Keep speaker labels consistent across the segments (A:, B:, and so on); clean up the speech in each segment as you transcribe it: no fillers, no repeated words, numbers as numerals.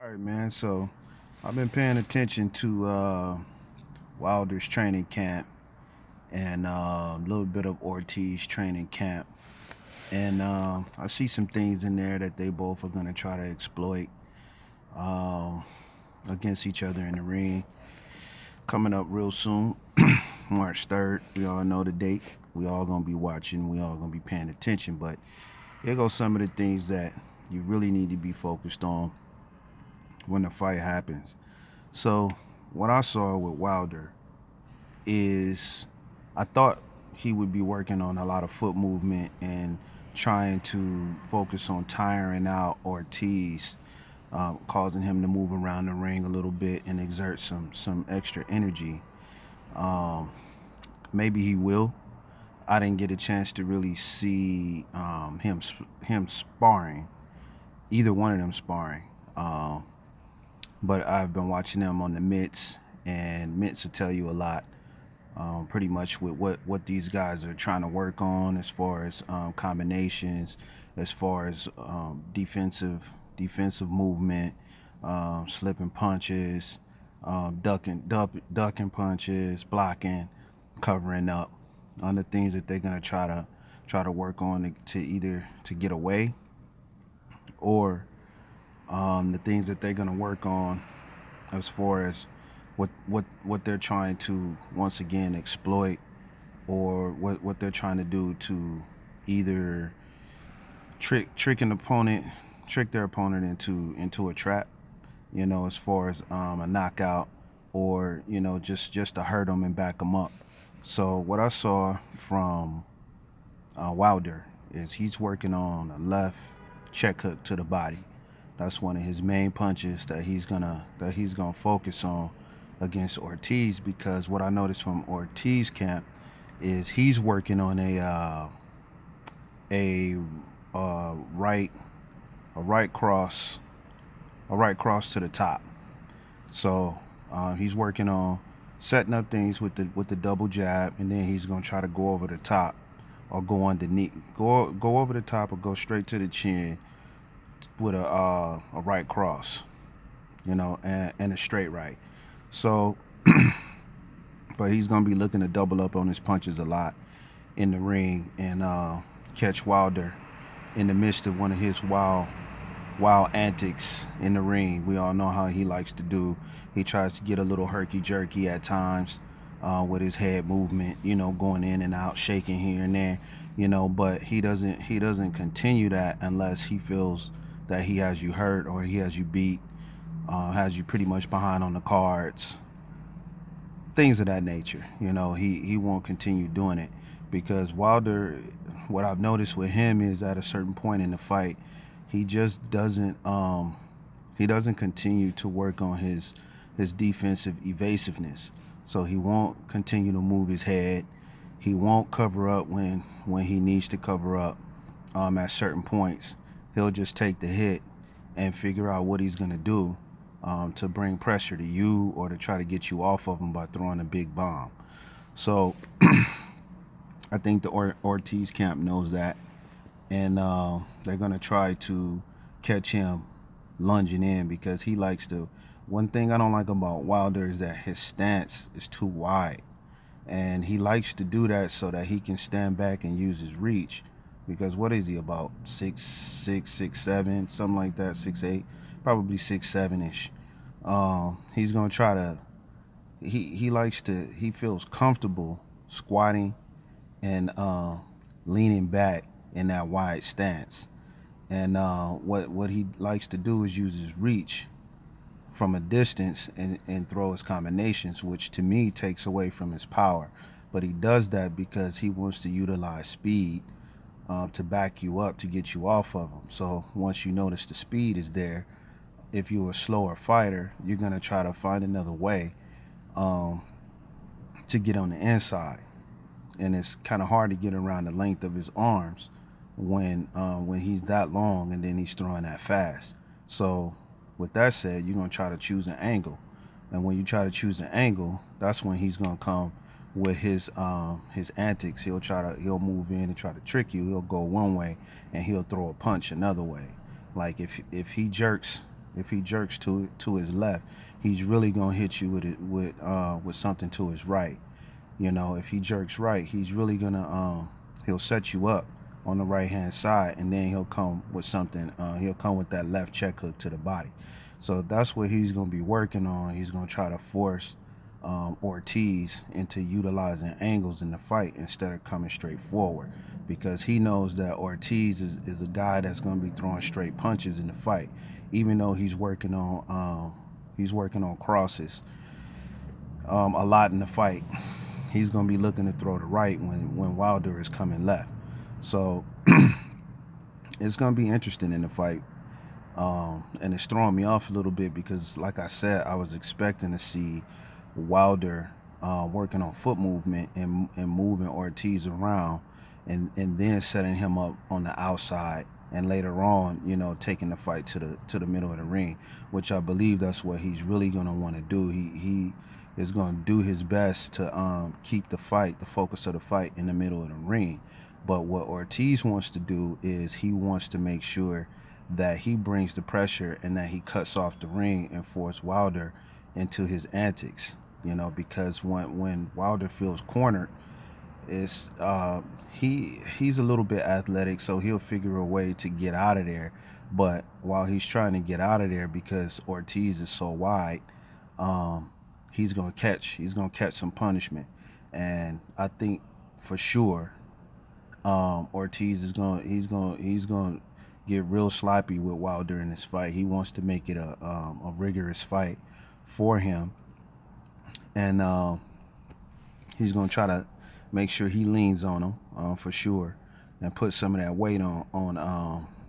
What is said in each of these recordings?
A: All right, man. So I've been paying attention to Wilder's training camp and a little bit of Ortiz training camp. And I see some things in there that they both are going to try to exploit um, against each other in the ring. Coming up real soon, March 3rd. We all know the date. We all going to be watching. We all going to be paying attention. But here goes some of the things that you really need to be focused on when the fight happens. So, what I saw with Wilder is I thought he would be working on a lot of foot movement and trying to focus on tiring out Ortiz, causing him to move around the ring a little bit and exert some extra energy. Um, Maybe he will. I didn't get a chance to really see him sparring, either one of them sparring. Um, but I've been watching them on the mitts, and mitts will tell you a lot. Pretty much with what these guys are trying to work on as far as combinations, as far as defensive movement, slipping punches, ducking punches, blocking, covering up, on the things that they're gonna try to work on to either to get away or the things that they're gonna work on as far as what they're trying to once again exploit, or what they're trying to do to either trick an opponent, trick their opponent into a trap, as far as a knockout, or just to hurt them and back them up. So what I saw from Wilder is he's working on a left check hook to the body. That's one of his main punches that he's gonna focus on against Ortiz, because what I noticed from Ortiz camp is he's working on a right a right cross a right cross to the top. So he's working on setting up things with the double jab, and then he's gonna try to go over the top or go underneath, go over the top or go straight to the chin with a right cross, and a straight right. So, but he's gonna be looking to double up on his punches a lot in the ring and catch Wilder in the midst of one of his wild antics in the ring. We all know how he likes to do. He tries to get a little herky jerky at times with his head movement, going in and out, shaking here and there, But he doesn't continue that unless he feels that he has you hurt or he has you beat, has you pretty much behind on the cards, things of that nature. He won't continue doing it, because Wilder, what I've noticed with him is at a certain point in the fight, he just doesn't continue to work on his defensive evasiveness. So he won't continue to move his head. He won't cover up when he needs to cover up at certain points. He'll just take the hit and figure out what he's gonna do to bring pressure to you or to try to get you off of him by throwing a big bomb. So I think the Ortiz camp knows that, and they're gonna try to catch him lunging in, because he likes to. One thing I don't like about Wilder is that his stance is too wide, and he likes to do that so that he can stand back and use his reach. Because what is he, about 6'6", 6'7", something like that, 6'8", probably 6'7" ish. He's gonna try to. He likes to. He feels comfortable squatting and leaning back in that wide stance. And what he likes to do is use his reach from a distance and throw his combinations, which to me takes away from his power. But he does that because he wants to utilize speed to back you up, to get you off of him. So once you notice the speed is there, if you're a slower fighter, you're going to try to find another way um, to get on the inside. And it's kind of hard to get around the length of his arms when he's that long and then he's throwing that fast. So with that said, you're gonna try to choose an angle, and when you try to choose an angle, that's when he's gonna come with his antics. He'll move in and try to trick you. He'll go one way and he'll throw a punch another way. Like if he jerks if he jerks to his left, he's really gonna hit you with it with something to his right. You know, if he jerks right, he's really gonna he'll set you up on the right hand side, and then he'll come with something. He'll come with that left check hook to the body. So that's what he's gonna be working on. He's gonna try to force Ortiz into utilizing angles in the fight instead of coming straight forward, because he knows that Ortiz is a guy that's gonna be throwing straight punches in the fight, even though he's working on crosses a lot in the fight. He's going to be looking to throw the right when Wilder is coming left. So it's going to be interesting in the fight. And it's throwing me off a little bit because, like I said, I was expecting to see Wilder working on foot movement and moving Ortiz around, and then setting him up on the outside, and later on, you know, taking the fight to the middle of the ring, which I believe that's what he's really going to want to do. He is going to do his best to keep the focus of the fight in the middle of the ring. But what Ortiz wants to do is he wants to make sure that he brings the pressure and that he cuts off the ring and force Wilder into his antics. You know, because when Wilder feels cornered, it's he's a little bit athletic, so he'll figure a way to get out of there. But while he's trying to get out of there, because Ortiz is so wide, um, he's gonna catch some punishment, and I think for sure Ortiz is he's gonna get real sloppy with Wilder in this fight. He wants to make it a rigorous fight for him, and he's gonna try to make sure he leans on him for sure, and put some of that weight on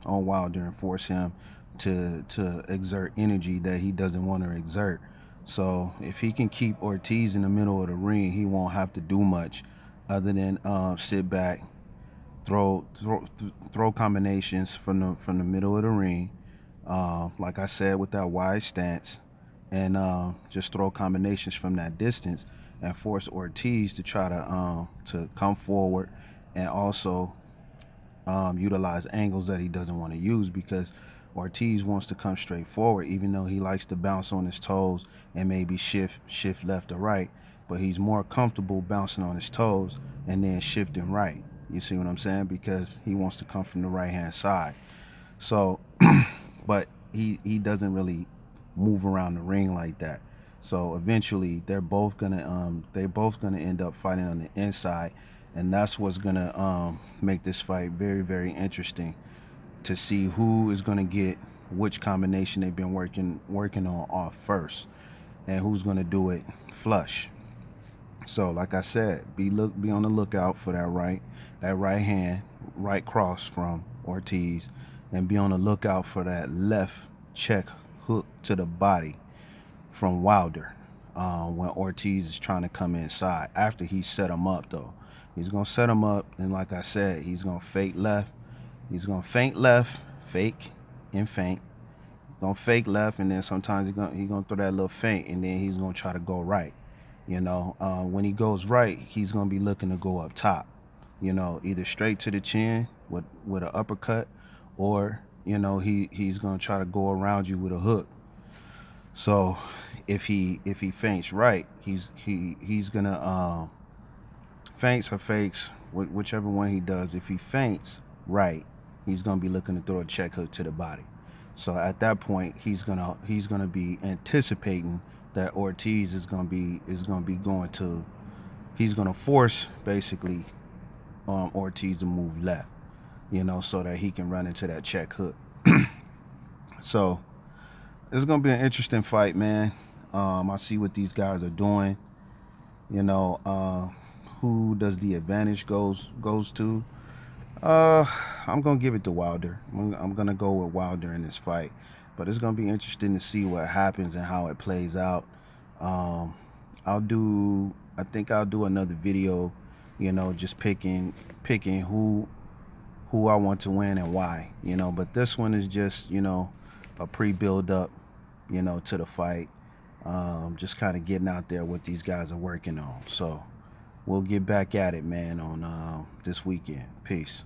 A: Wilder and force him to exert energy that he doesn't want to exert. So if he can keep Ortiz in the middle of the ring, he won't have to do much other than sit back, throw combinations from the middle of the ring, like I said, with that wide stance, and just throw combinations from that distance, and force Ortiz to try to come forward, and also utilize angles that he doesn't want to use, because Ortiz wants to come straight forward, even though he likes to bounce on his toes and maybe shift left or right. But he's more comfortable bouncing on his toes and then shifting right. You see what I'm saying? Because he wants to come from the right hand side. So, but he doesn't really move around the ring like that. So eventually they're both gonna end up fighting on the inside, and that's what's gonna make this fight very, very interesting, to see who is gonna get which combination they've been working on off first, and who's gonna do it flush. So like I said, be on the lookout for that right hand, right cross from Ortiz, and be on the lookout for that left check hook to the body from Wilder when Ortiz is trying to come inside. After he set him up, though, he's gonna set him up, and like I said, he's gonna fake left. He's gonna feint left, fake and feint. Gonna fake left, and then sometimes he gonna throw that little feint, and then he's gonna try to go right. You know, when he goes right, he's gonna be looking to go up top. You know, either straight to the chin with an uppercut, or you know he's gonna try to go around you with a hook. So if he feints right, he's gonna feints or fakes, whichever one he does. If he feints right, he's gonna be looking to throw a check hook to the body. So at that point, he's gonna be anticipating that Ortiz is gonna be going to he's gonna force basically Ortiz to move left, you know, so that he can run into that check hook. So it's gonna be an interesting fight, man. I see what these guys are doing. You know, who does the advantage goes to? Uh, I'm gonna give it to Wilder. I'm gonna go with Wilder in this fight, but it's gonna be interesting to see what happens and how it plays out. Um, I think I'll do another video, you know, just picking who I want to win and why, you know. But this one is just, you know, a pre-build up, you know, to the fight. Just kind of getting out there what these guys are working on. So we'll get back at it, man, on this weekend. Peace.